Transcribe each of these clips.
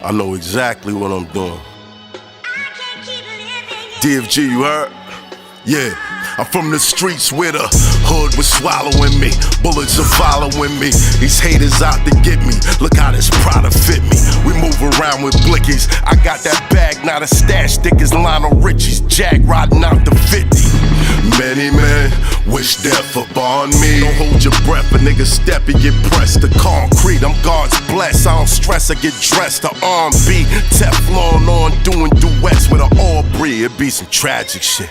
I know exactly what I'm doing. DFG, you heard? Yeah, I'm from the streets where the hood was swallowing me. Bullets are following me. These haters out to get me. Look how this Prada fit me. We move around with blickies. I got that bag, not a stash. Thick as Lionel Richie's. Jack riding out the 50. Many men wish death upon me. Don't hold your breath, a nigga step and get pressed to concrete. I'm God's blessed. I don't stress, I get dressed to R&B. Teflon on, doing duets with an Aubrey. It be some tragic shit.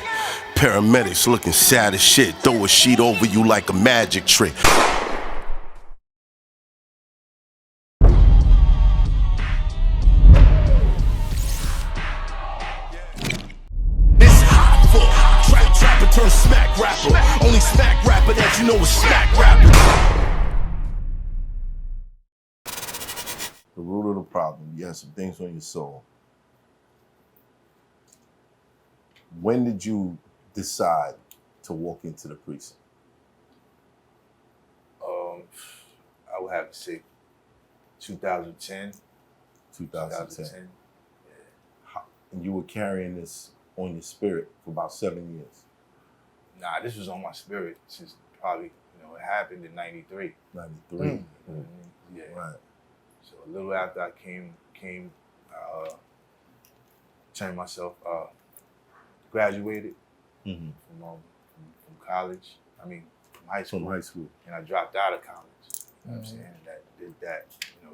Paramedics looking sad as shit. Throw a sheet over you like a magic trick. This Hoffa, trapper turn smack rapper. Only smack rapper that you know is smack rapper. The root of the problem, you have some things on your soul. When did you decide to walk into the precinct? I would have to say 2010. 2010. Yeah. And you were carrying this on your spirit for about 7 years. Nah, this was on my spirit since probably, it happened in 93. 93. Mm-hmm. Yeah. Right. So a little after I came, turned myself, graduated from college. I mean, from high school. From high school. And I dropped out of college. You know what I'm saying?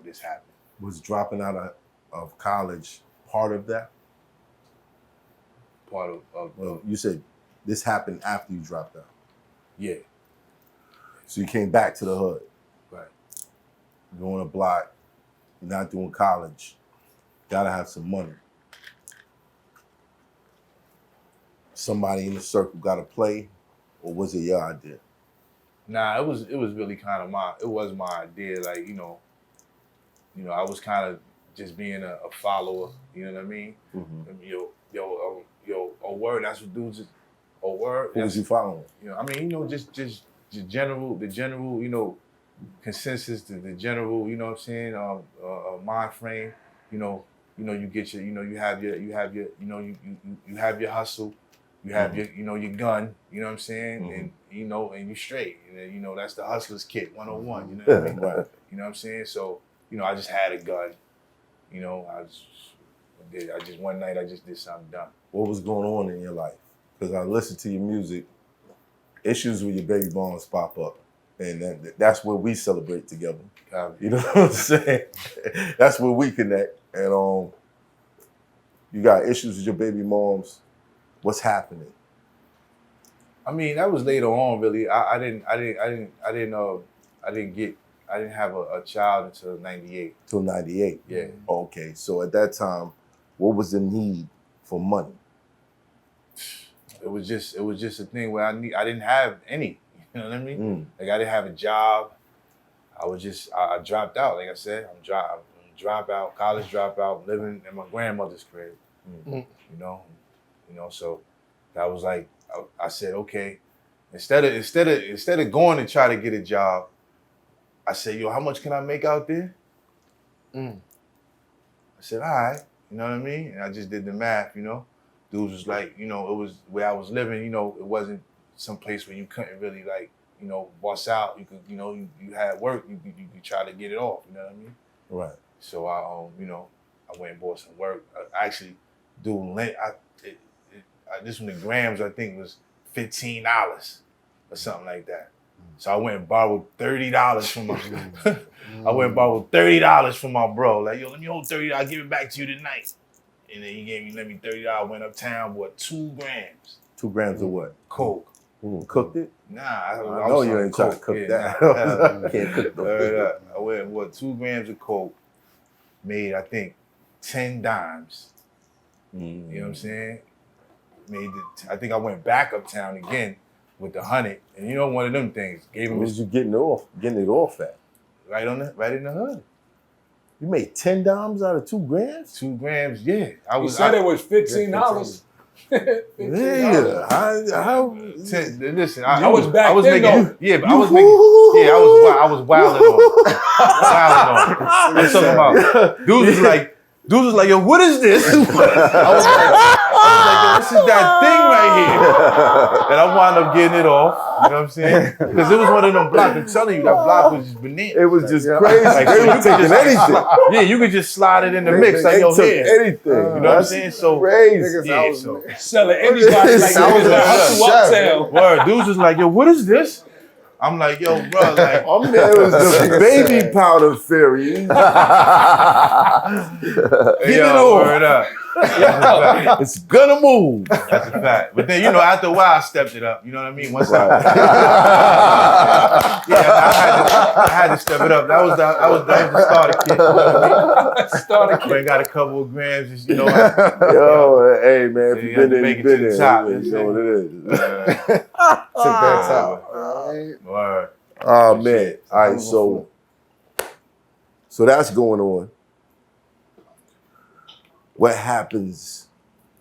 This happened. Was dropping out of college part of that? Part of Well, you said this happened after you dropped out. Yeah. So you came back to the hood. Right. You're on a block. You're not doing college. Gotta have some money. Somebody in the circle got to play, or was it your idea? Nah, it was really kind of my idea. Like, I was kind of just being a follower. You know what I mean? A word. That's what dudes. A word. Who was you following? Just the general. Consensus. The general. You know what I'm saying? Mind frame. You get your. You have your. You have your hustle. You have your, your gun, you know what I'm saying? And, and you straight. And then, that's the hustler's kit, 101, you know what I mean? Right. You know what I'm saying? So, I just had a gun. One night I just did something dumb. What was going on in your life? Because I listen to your music, issues with your baby moms pop up. And that's where we celebrate together. You know what I'm saying? That's where we connect. And you got issues with your baby moms. What's happening? I mean, that was later on, really. I didn't have a child until 98. Till 98? Yeah. Okay, so at that time, what was the need for money? It was just a thing where I didn't have any. You know what I mean? Like, I didn't have a job. I dropped out. Like I said, I'm dropout, college dropout, living in my grandmother's crib. So that was like, I said, okay, instead of going to try to get a job, I said, yo, how much can I make out there? I said, all right, you know what I mean? And I just did the math, Dudes was like, it was where I was living, it wasn't some place where you couldn't really bust out. You could, you had work, you try to get it off, you know what I mean? Right. So I went and bought some work. I actually doing this one, the grams, I think was $15 or something like that. So I went and borrowed $30 from my. I went and borrowed $30 from my bro. Like, yo, let me hold $30. I'll give it back to you tonight. And then he lent me $30. Went uptown, bought 2 grams. 2 grams of what? Coke. Cooked it? Nah, I know you ain't trying to cook that. Can't cook those. I went and bought 2 grams of Coke. Made, I think, 10 dimes. You know what I'm saying? I think I went back uptown again with the 100, and one of them things gave him. Where was you getting it off at? Right in the hood. You made 10 dimes out of 2 grams? 2 grams, yeah. You said it was $15. Yeah, listen, I was back. I was then, making, yeah, but I was making, yeah, I was wilding on. I'm talking about dudes was like Dude was like, yo, what is this? I was like, yo, this is that thing right here. And I wound up getting it off. You know what I'm saying? Because it was one of them blocks. I'm telling you, that block was just bananas. It was just crazy. Like, They were taking anything. Yeah, you could just slide it in the mix. Like, yo, took here. anything. You know what I'm saying? So crazy. yeah, so Selling anybody like I was uptown. word. Dudes was like, yo, what is this? I'm like, yo, bro, like, It was the baby powder theory. hey, Get yo, it on. word up. That's It's gonna move. a fact. But then, you know, after a while, I stepped it up. You know what I mean? Once I had to step it up. That was the starter kit. You know what I mean? Starter kit. I got a couple of grams, just, you know. Yo, hey man, if You you've have been to there, make you've it to been the there. top, You know what it is. Took that time. Word. Oh man. All right, so that's going on. What happens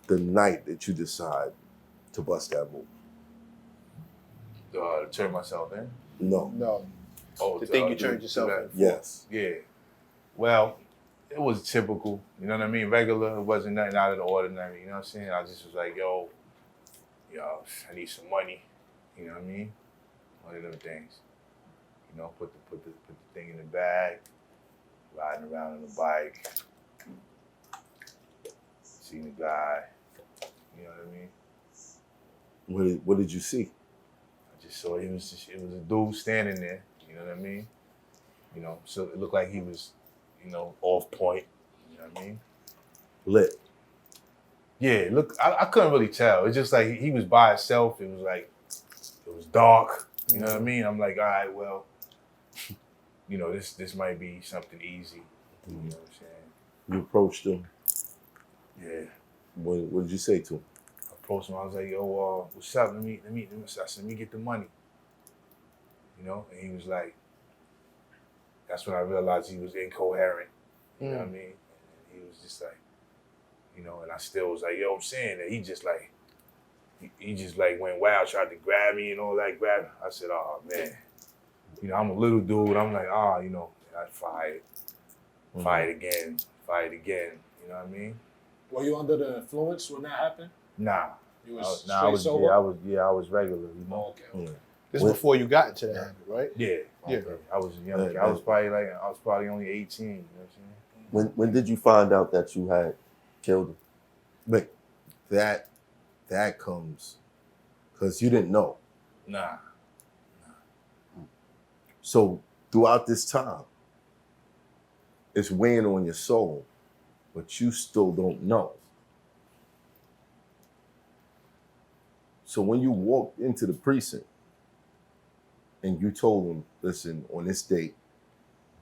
the night that you decide to bust that move? To turn myself in. No. No. Oh, The thing you turned yourself in. Yes. Yeah. Well, it was typical. You know what I mean? Regular. It wasn't nothing out of the ordinary. You know what I'm saying? I just was like, yo, I need some money. You know what I mean? One of them things. You know, put the thing in the bag, riding around on the bike, seeing the guy. You know what I mean? What did you see? I just saw it was a dude standing there. You know what I mean? You know, so it looked like he was, you know, off point. You know what I mean? Lit. Yeah, look, I couldn't really tell. It's just like he was by himself. It was like, it was dark. You know what I mean? I'm like, all right, well, you know, this might be something easy. You know what I'm saying? You approached him. Yeah. What did you say to him? I approached him. I was like, yo, what's up? Let me get the money. You know? And he was like, that's when I realized he was incoherent. You know what I mean? And he was just like, you know, and I still was like, yo, I'm saying that he just like went wild, tried to grab me and all that, I said, oh man. You know, I'm a little dude. I'm like, you know, I fight again. You know what I mean? Were you under the influence when that happened? Nah. You was I was sober? I was regular. You know? Okay. This is before you got into that habit, right? Yeah. Yeah. I was young. I was probably only 18. You know what I'm saying? When did you find out that you had killed him? Like that comes because you didn't know. Nah. So throughout this time, it's weighing on your soul, but you still don't know. So when you walked into the precinct and you told them, listen, on this date,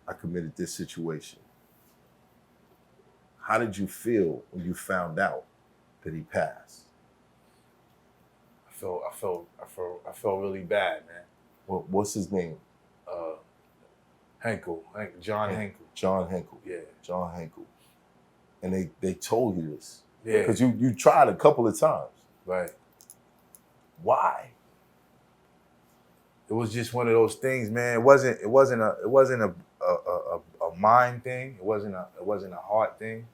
I committed this situation. How did you feel when you found out that he passed? I felt really bad, man. What's his name? John Henkel. John Henkel. Yeah. John Henkel. And they told you this. Yeah. Because you tried a couple of times. Right. Why? It was just one of those things, man. It wasn't a mind thing. It wasn't a heart thing.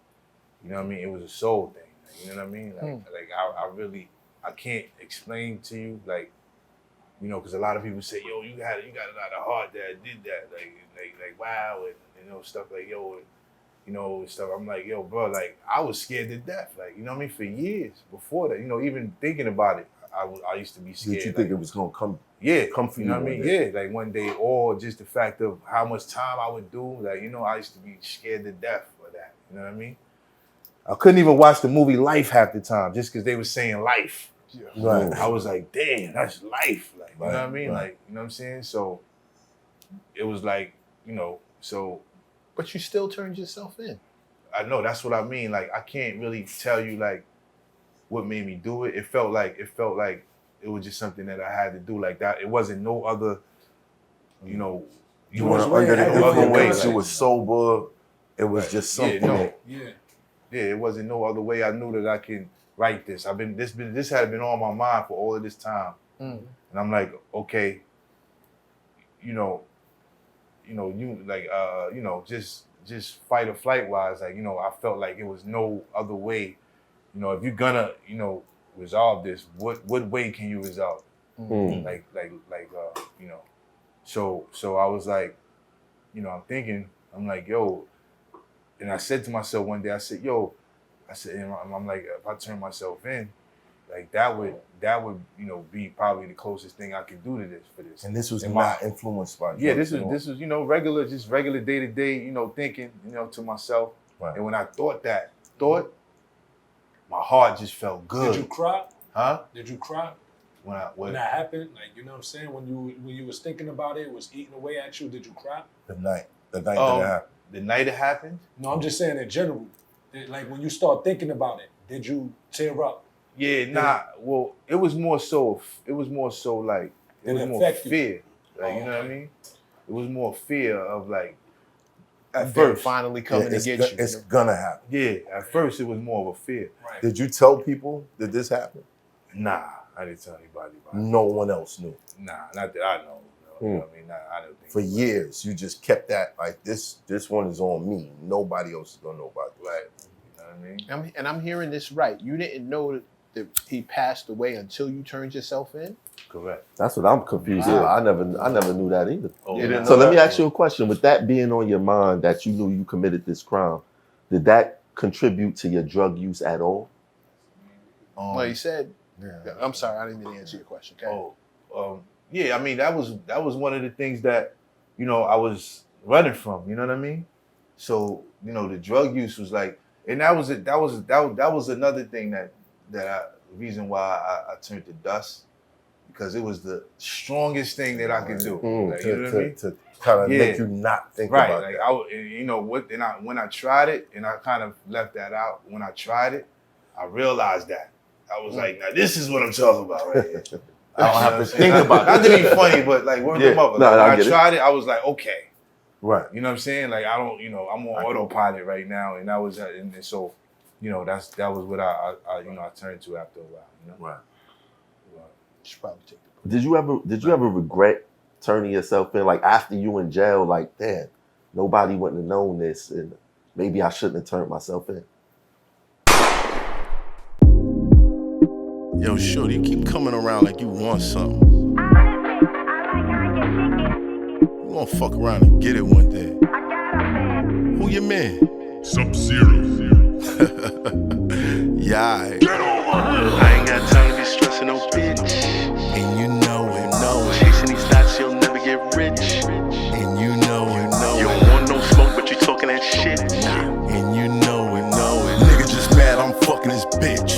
You know what I mean? It was a soul thing. You know what I mean? I can't explain to you, like, you know, because a lot of people say, yo, you got a lot of heart that did that, like wow, and you know, stuff like, yo, and, you know, stuff. I'm like, yo, bro, like, I was scared to death, like, you know what I mean, for years before that, you know, even thinking about it, I used to be scared. Did you think it was gonna come? Yeah, come for you know what I mean? Yeah, like one day, or just the fact of how much time I would do, like, you know, I used to be scared to death for that. You know what I mean? I couldn't even watch the movie Life half the time just because they were saying life. Yeah. Right. I was like, damn, that's life. Like, you know what I mean? Right. Like, you know what I'm saying? So it was like, you know, so. But you still turned yourself in. I know, that's what I mean. Like, I can't really tell you, like, what made me do it. It felt like it was just something that I had to do like that. It wasn't no other, you know. You were under the influence. You were sober. It was just something. Yeah, it wasn't no other way I knew that I can write this. This had been on my mind for all of this time. And I'm like, okay, you know, just just fight or flight wise, like, you know, I felt like it was no other way. You know, if you're gonna, you know, resolve this, what way can you resolve it? Like, you know. So I was like, you know, I'm like, yo, and I said to myself one day, I said, and I'm like, if I turn myself in, like that would, you know, be probably the closest thing I could do to this for this. And this was And not influenced by Yeah, drugs, this is, you know, regular day-to-day, you know, thinking, you know, to myself. Right. And when I thought, my heart just felt good. Did you cry? Huh? Did you cry? When that happened, like, you know what I'm saying? When you was thinking about it, it was eating away at you, did you cry? The night that it happened. The night it happened? No, I'm just saying in general. Like, when you start thinking about it, did you tear up? Yeah, nah. Well, it was more so like, it was more fear. Like, you know what I mean? It was more fear of like, at first. Finally coming to get you. It's gonna happen. Yeah, at first it was more of a fear. Right. Did you tell people that this happened? Nah, I didn't tell anybody about it. No one else knew. Nah, not that I know. You know what I mean? Nah, I don't think. For years, you just kept that like this one is on me. Nobody else is gonna know about this. Right. You know what I mean? And I'm hearing this right. You didn't know that he passed away until you turned yourself in? Correct. That's what I'm confused about. I never knew that either. Oh, yeah. So let me ask you a question. With that being on your mind, that you knew you committed this crime, did that contribute to your drug use at all? Well, he said, I'm sorry, I didn't mean to answer your question. Okay. Yeah, I mean, that was one of the things that, you know, I was running from, you know what I mean? So, you know, the drug use was like, and that was another thing the reason why I turned to dust, because it was the strongest thing that I could do. Like, you know what I mean? To kind of make you not think right, about like that. you know what? And when I tried it, and I kind of left that out. When I tried it, I realized that I was like, now this is what I'm talking about right here. I don't have to think about Not to be funny, but like word of mother. No, Like, I when get I tried it, I was like, okay. Right. You know what I'm saying? Like, I don't, you know, I'm on autopilot right now, and that was, and so, you know, that was what I you know, I turned to after a while. You know? Right. Should probably take Did you ever regret turning yourself in, like after you in jail, like, damn, nobody wouldn't have known this, and maybe I shouldn't have turned myself in? Yo, shorty, you keep coming around like you want something. You gonna fuck around and get it one day. Who your man? Sub-Zero. Yeah. I ain't got time to be stressing no bitch. And you know it. Chasing these thoughts, you'll never get rich. And you know it. You don't want no smoke, but you talking that shit. And you know it. Nigga just mad I'm fucking his bitch.